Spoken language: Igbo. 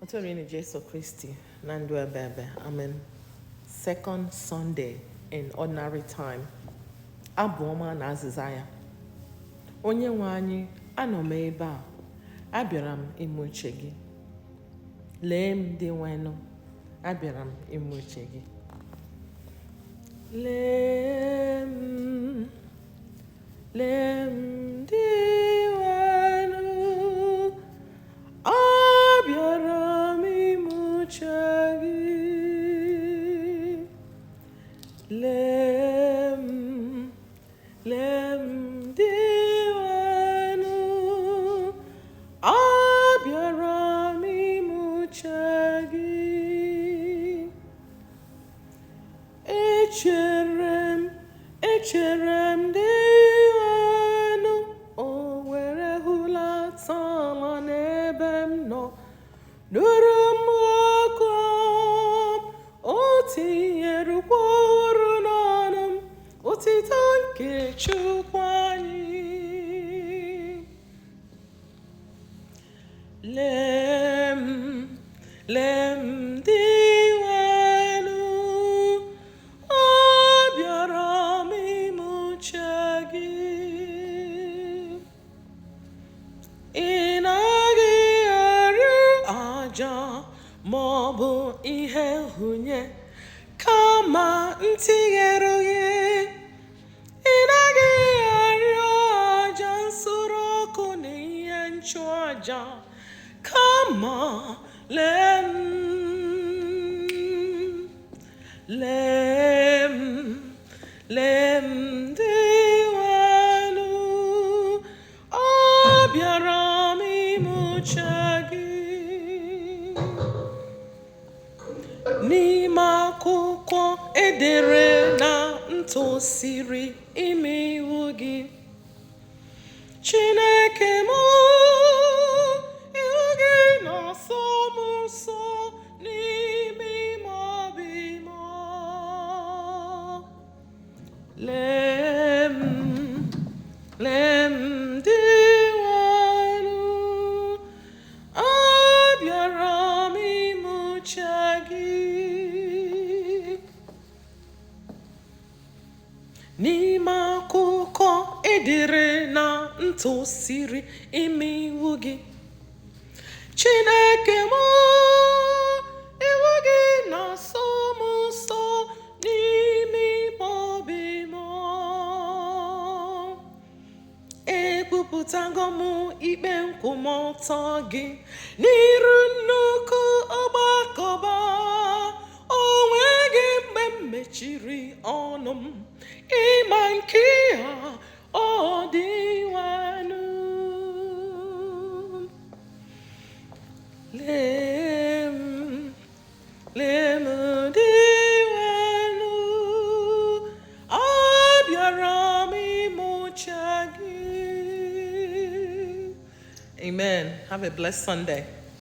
Otorini Jesu Christi, Nandu Ebebe, Amen. Second Sunday in ordinary time. ABUOMA na Aziza. Onyenweanyi, anọ m ebe a, abịara m ime uche gị. Lee m dị nwenụ, abịara m ime uche gị. Lee m dị nwenụ, abịara m ime uche gị. Lee m dị nwenụ, abịara m ime uche gị. Echere m dị nwenụ, o were hulatara n'ebe m nọ, nụrụ m ọkụ m, o tinyere ohuru n'ọnụ m, otito nke Chukwu anyị. Lee m dị nwenụ, abịara m ime uche gị. Ị naghị arịọ aja ma ọ bụ ihe nhunye, kama tinyere oghe. Ị naghị arịọ aja nsure ọkụ na ihe nchụaja, kama lee m dị nwenụ, abịara m ime uche gị. N'ime akwụkwọ edere na ntụsịrị ime iwu gị, Chineke m, iwu gị na-asọ m nsọ n'ime ime obi m. Lee m dị nwenụ, abịara m ime uche gị. N'ime akụkọ edere na ntụsịrị ime iwu gị, Chineke m, iwu gị na-asọ m nsọ n'ime ime obi m. Ekwupụtago m ikpe nkwụmọtọ gị n'iru nnukwu ọgbakọba. O nweghị mgbe m mechiri ọnụ m ịma nke ya ọ dị nwenụ. Lee m dị nwenụ, abịara m ime uche gị. Amen. Have a blessed Sunday.